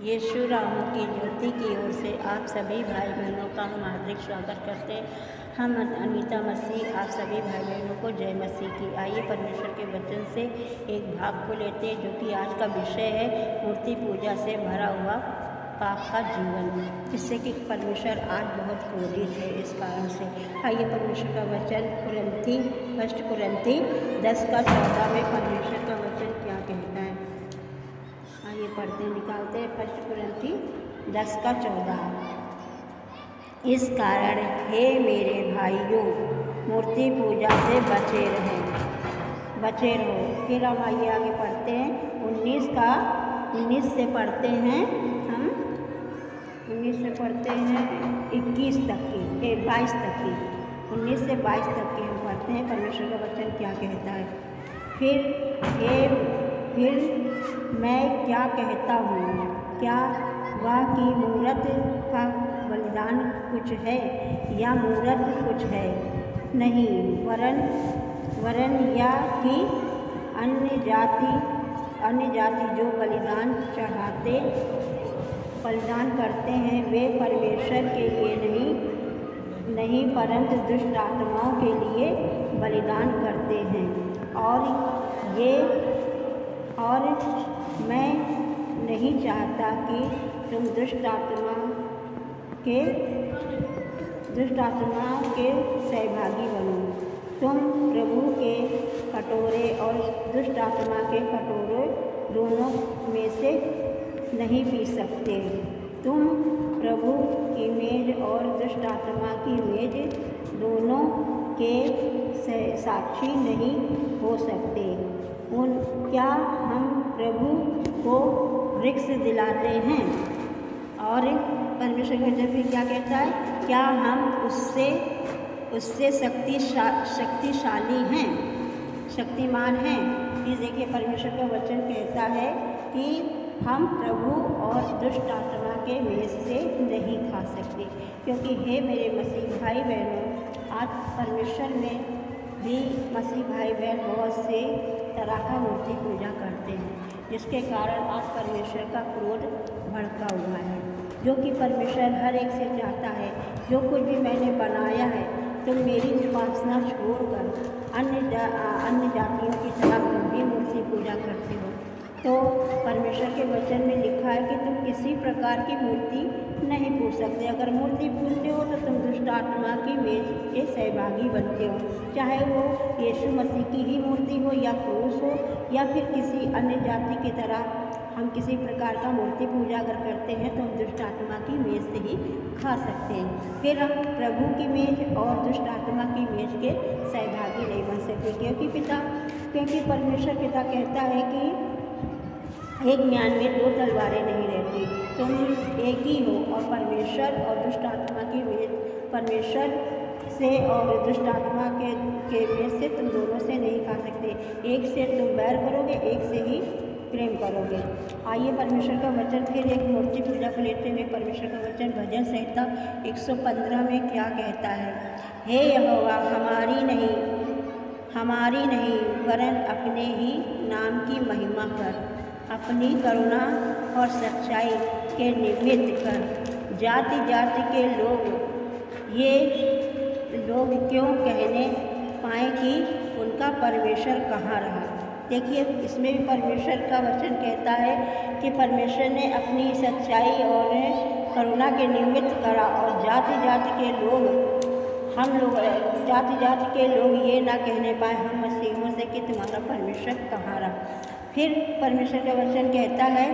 यीशु राम की ज्योति की ओर से आप सभी भाई बहनों का हम हार्दिक स्वागत करते हैं। हम अनीता मसीह आप सभी भाई बहनों को जय मसीह की। आइए परमेश्वर के वचन से एक भाग को लेते हैं, जो कि आज का विषय है मूर्ति पूजा से भरा हुआ पाप का जीवन, जिससे कि परमेश्वर आज बहुत क्रोधित है। इस कारण से आइए परमेश्वर का वचन फर्स्ट कुरिन्थी 10:14 में परमेश्वर का वचन क्या कहता है, आइए पढ़ते निकालते हैं। फर्स्ट कुरिन्थी 10:14। इस कारण हे मेरे भाइयों, मूर्ति पूजा से बचे रहो। फिर हम आइए आगे पढ़ते हैं 19 से पढ़ते हैं, हम 19 से पढ़ते हैं 21 तक की 22 तक की 19 से 22 तक की हम पढ़ते हैं। परमेश्वर का वचन क्या कहता है। फिर मैं क्या कहता हूँ, क्या वह की मूरत का बलिदान कुछ है या मूरत कुछ है? नहीं, वरन या कि अन्य जाति जो बलिदान करते हैं वे परमेश्वर के लिए नहीं परंतु दुष्ट आत्माओं के लिए बलिदान करते हैं। और मैं नहीं चाहता कि तुम दुष्ट आत्माओं के सहभागी बनो। तुम प्रभु के कटोरे और दुष्ट आत्मा के कटोरे दोनों में से नहीं पी सकते। तुम प्रभु की मेज और दुष्ट आत्मा की मेज दोनों के साक्षी नहीं हो सकते। क्या हम प्रभु को रिक्स दिलाते हैं? और परमेश्वर के वचन फिर क्या कहता है, क्या हम उससे शक्तिमान हैं? ये देखिए परमेश्वर का वचन कहता है कि हम प्रभु और दुष्ट आत्मा के मेज से नहीं खा सकते। क्योंकि हे मेरे मसीह भाई बहनों, आज परमेश्वर में भी मसीह भाई बहन बहुत से तरह का मूर्ति पूजा करते हैं, जिसके कारण आज परमेश्वर का क्रोध भड़का हुआ है। जो कि परमेश्वर हर एक से चाहता है, जो कुछ भी मैंने बनाया है तुम मेरी उपासना छोड़कर अन्य जातियों की तरह तुम भी मूर्ति पूजा करते हो। तो परमेश्वर के वचन में लिखा है कि तुम किसी प्रकार की मूर्ति नहीं पूज सकते। अगर मूर्ति पूजते हो तो तुम दुष्ट आत्मा की मेज के सहभागी बनते हो, चाहे वो यीशु मसीह की ही मूर्ति हो या क्रूस हो या फिर किसी अन्य जाति की तरह हम किसी प्रकार का मूर्ति पूजा अगर करते हैं तो हम दुष्ट आत्मा की मेज से ही खा सकते हैं। फिर हम प्रभु की मेज और दुष्ट आत्मा की मेज के सहभागी नहीं बन सकते, क्योंकि परमेश्वर पिता कहता है कि एक म्यान में 2 तलवारें नहीं रहती, तुम एक ही हो। और परमेश्वर और दुष्ट आत्मा की मेज, परमेश्वर से और दुष्ट आत्मा के मेज से तुम दोनों से नहीं खा सकते। एक से तुम बैर करोगे, एक से ही प्रेम करोगे। आइए परमेश्वर का वचन फिर एक मूर्ति पूजा को लेते हुए परमेश्वर का वचन भजन संहिता 115 में क्या कहता है। हे यहोवा, हमारी नहीं वरन अपने ही नाम की महिमा कर, अपनी करुणा और सच्चाई के निमित्त कर। जाति के लोग क्यों कहने पाए कि उनका परमेश्वर कहाँ रहा। देखिए इसमें भी परमेश्वर का वचन कहता है कि परमेश्वर ने अपनी सच्चाई और करुणा के निमित्त करा, और जाति जाति के लोग ये ना कहने पाए हम मसीहों से कि तुम्हारा परमेश्वर कहाँ रहा। फिर परमेश्वर का वचन कहता है,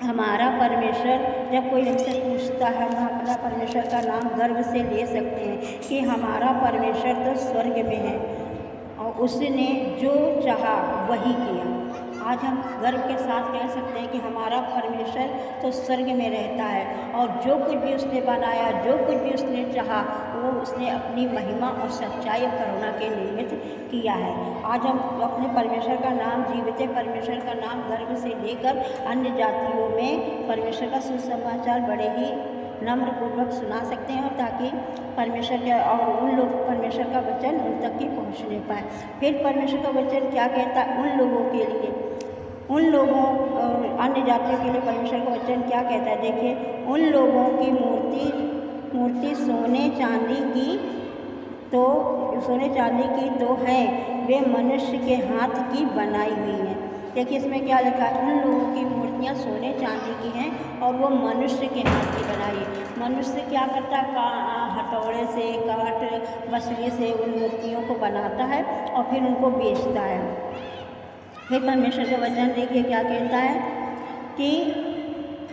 हमारा परमेश्वर, जब कोई हमसे पूछता है हम अपना परमेश्वर का नाम गर्व से ले सकते हैं कि हमारा परमेश्वर तो स्वर्ग में है और उसने जो चाहा वही किया। आज हम गर्व के साथ कह सकते हैं कि हमारा परमेश्वर तो स्वर्ग में रहता है और जो कुछ भी उसने बनाया, जो कुछ भी उसने चाहा, वो उसने अपनी महिमा और सच्चाई और करुणा के निमित्त किया है। आज हम अपने परमेश्वर का नाम जीवित परमेश्वर का नाम गर्व से लेकर अन्य जातियों में परमेश्वर का सुसमाचार बड़े ही नम्रपूर्वक सुना सकते हैं, और ताकि परमेश्वर का और उन लोग परमेश्वर का वचन उन तक ही पहुँचने पाए। फिर परमेश्वर का वचन क्या कहता है उन लोगों के लिए, उन लोगों अन्य जातियों के लिए परमेश्वर का वचन क्या कहता है, देखिए, उन लोगों की मूर्ति सोने चांदी की तो है, वे मनुष्य के हाथ की बनाई हुई हैं। देखिए इसमें क्या लिखा है, उन लोगों की मूर्तियाँ सोने चांदी की हैं और वो मनुष्य के हाथ की बनाई है। मनुष्य क्या करता है, हथौड़े से, काट मछली से उन मूर्तियों को बनाता है और फिर उनको बेचता है। फिर परमेश्वर का वचन देखिए क्या कहता है कि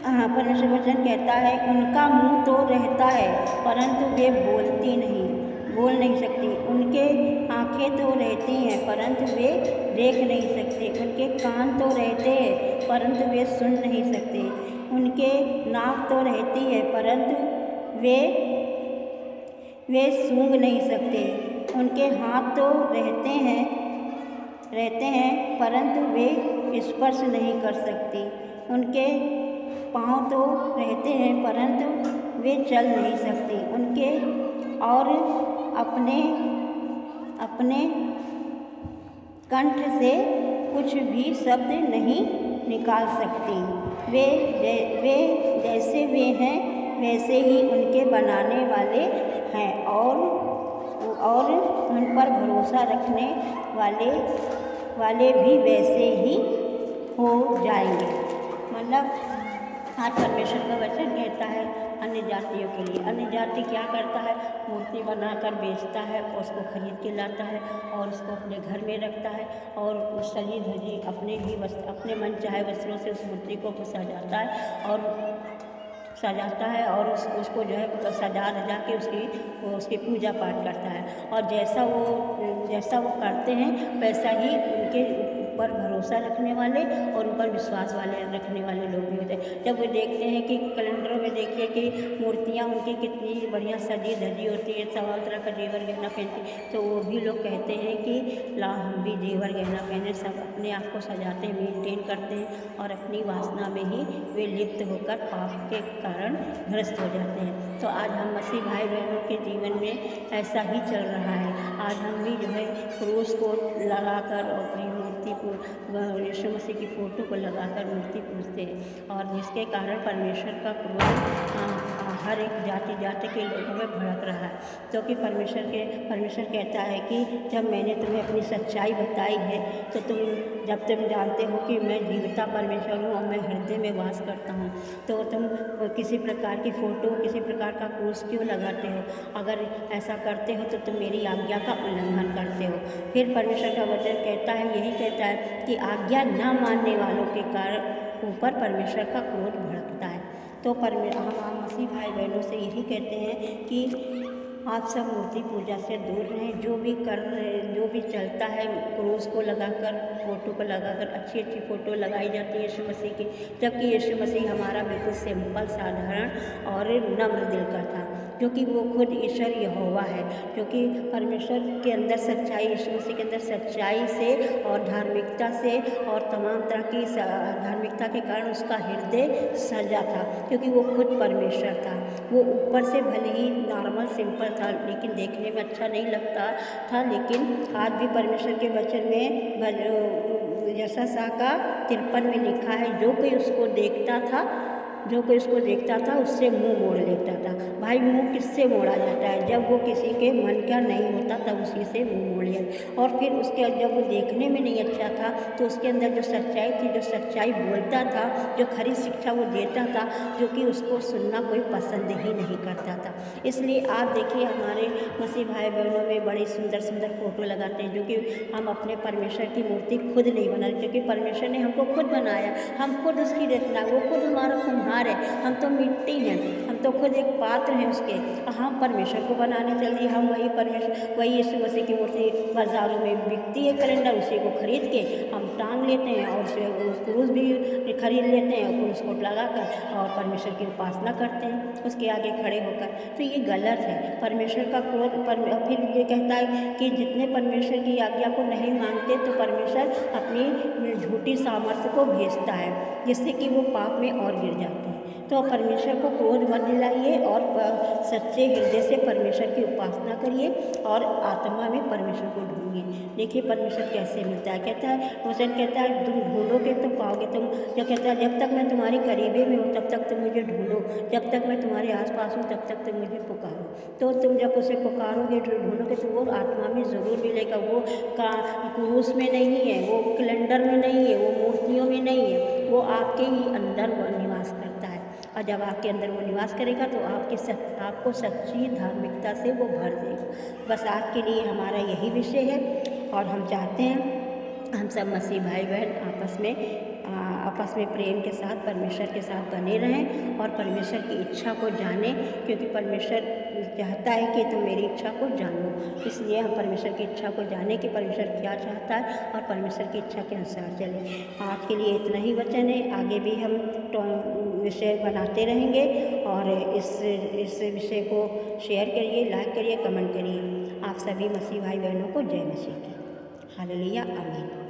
परमेश्वर वचन कहता है, उनका मुंह तो रहता है परंतु वे बोल नहीं सकती, उनके आँखें तो रहती हैं परंतु वे देख नहीं सकते, उनके कान तो रहते हैं परंतु वे सुन नहीं सकते, उनके नाक तो रहती है परंतु वे सूंघ नहीं सकते, उनके हाथ तो रहते हैं परंतु वे स्पर्श नहीं कर सकती, उनके पाँव तो रहते हैं परंतु वे चल नहीं सकती, उनके और अपने कंठ से कुछ भी शब्द नहीं निकाल सकती। वे जैसे वे हैं वैसे ही उनके बनाने वाले हैं और उन पर भरोसा रखने वाले भी वैसे ही हो जाएंगे। मतलब आज परमेश्वर का वचन कहता है अन्य जातियों के लिए, अन्य जाति क्या करता है, मूर्ति बनाकर बेचता है, उसको खरीद के लाता है और उसको अपने घर में रखता है और सजी धजी अपने मन चाहे वस्त्रों से उस मूर्ति को सजाता है और उसको जो है सजा के उसकी पूजा पाठ करता है। और जैसा वो करते हैं वैसा ही उनके ऊपर भरोसा रखने वाले और उन पर विश्वास रखने वाले लोग भी होते हैं। जब वो देखते हैं कि कैलेंडरों में देखिए कि मूर्तियाँ उनकी कितनी बढ़िया सजी धजी होती है, सवाल तरह का जेवर गहना पहनती, तो वो भी लोग कहते हैं कि ला हम भी जेवर गहना पहने, सब अपने आप को सजाते हैं, मेंटेन करते हैं और अपनी वासना में ही वे लिप्त होकर पाप के कारण भ्रष्ट हो जाते हैं। तो आज हम मसीह भाई बहनों के जीवन में ऐसा ही चल रहा है। आज हम भी जो है क्रूस को लगाकर और कहीं मूर्ति को यीशु मसीह की फ़ोटो को लगाकर मूर्ति पूजते हैं और जिसके कारण परमेश्वर का क्रोध हर एक जाति के लोगों में भड़क रहा है। क्योंकि परमेश्वर कहता है कि जब मैंने तुम्हें अपनी सच्चाई बताई है तो जब तुम जानते हो कि मैं जीविता परमेश्वर हूँ और मैं हृदय में वास करता हूँ, तो तुम किसी प्रकार की फ़ोटो, किसी प्रकार का क्रूस क्यों लगाते हो? अगर ऐसा करते हो तो तुम मेरी आज्ञा का उल्लंघन करते हो। फिर परमेश्वर का वचन यही कहता है कि आज्ञा न मानने वालों के कारण ऊपर परमेश्वर का क्रोध भड़कता है। तो हम मसीह भाई बहनों से यही कहते हैं कि आप सब मूर्ति पूजा से दूर रहें। जो भी चलता है क्रूस को लगाकर, फ़ोटो को लगाकर, अच्छी फ़ोटो लगाई जाती है यीशु मसीह की, जबकि यीशु मसीह हमारा बिल्कुल सिंपल, साधारण और नम्र दिल का था, क्योंकि वो खुद ईश्वर यहोवा है, क्योंकि परमेश्वर के अंदर सच्चाई, यीशु मसीह के अंदर सच्चाई से और धार्मिकता से और तमाम तरह की धार्मिकता के कारण उसका हृदय सजा था, क्योंकि वो खुद परमेश्वर था। वो ऊपर से भले ही नॉर्मल सिंपल था, लेकिन देखने में अच्छा नहीं लगता था। लेकिन आज भी परमेश्वर के वचन में यशायाह का 53 में लिखा है, जो कोई उसको देखता था उससे मुंह मोड़ लेता था। भाई मुंह किससे मोड़ा जाता है? जब वो किसी के मन का नहीं होता तब उसी से मुंह मोड़ लिया। और फिर उसके जब वो देखने में नहीं अच्छा था तो उसके अंदर जो सच्चाई थी, जो सच्चाई बोलता था, जो खरी शिक्षा वो देता था, जो कि उसको सुनना कोई पसंद ही नहीं करता था। इसलिए आप देखिए हमारे मसीह भाई बहनों में बड़ी सुंदर सुंदर फ़ोटो लगाते हैं, जो कि हम अपने परमेश्वर की मूर्ति खुद नहीं बनाते, क्योंकि परमेश्वर ने हमको खुद बनाया, हम खुद उसकी रचना, वो खुद हमारा कुम्हार है, हम तो मिट्टी हैं, हम तो खुद एक पात्र हैं उसके। हम परमेश्वर को बनाने चल दिए। हम वही यीशु मसीह की मूर्ति बाज़ारों में बिकती है, कैलेंडर, उसी को खरीद के हम टांग लेते हैं और उसे क्रूस भी खरीद लेते हैं और क्रूस को लगाकर और परमेश्वर की उपासना करते हैं उसके आगे खड़े होकर। तो ये गलत है। परमेश्वर का क्रोध फिर ये कहता है कि जितने परमेश्वर की आज्ञा को नहीं मानते तो परमेश्वर अपनी झूठी सामर्थ्य को भेजता है, जिससे कि वो पाप में और गिर जाते हैं। तो परमेश्वर को क्रोध मत दिलाइए और सच्चे हृदय से परमेश्वर की उपासना करिए और आत्मा में परमेश्वर को ढूंढिए। देखिए परमेश्वर कैसे मिलता है, कहता है वचन कहता है तुम ढूंढोगे तो पाओगे। तुम जो कहता है जब तक मैं तुम्हारी करीबी में हूँ तब तक तुम मुझे ढूंढो, जब तक मैं तुम्हारे आसपास हूँ तब तक तुम मुझे पुकारो। तो तुम जब उसे पुकारोगे ढूंढोगे तो वो आत्मा में ज़रूर मिलेगा। वो क्रूस में नहीं है, वो कैलेंडर में नहीं है, वो मूर्तियों में नहीं है, वो आपके ही अंदर वो निवास करता है। और जब आपके अंदर वो निवास करेगा तो आपको सच्ची धार्मिकता से वो भर देगा। बस आज के लिए हमारा यही विषय है और हम चाहते हैं हम सब मसीह भाई बहन आपस में प्रेम के साथ परमेश्वर के साथ बने रहें और परमेश्वर की इच्छा को जानें, क्योंकि परमेश्वर चाहता है कि तुम मेरी इच्छा को जानो। इसलिए हम परमेश्वर की इच्छा को जानें कि परमेश्वर क्या चाहता है और परमेश्वर की इच्छा के अनुसार चलें। आज के लिए इतना ही वचन है, आगे भी हम विषय बनाते रहेंगे और इस विषय को शेयर करिए, लाइक करिए, कमेंट करिए। आप सभी मसीह भाई बहनों को जय मसीह की। हालेलुया, आमीन।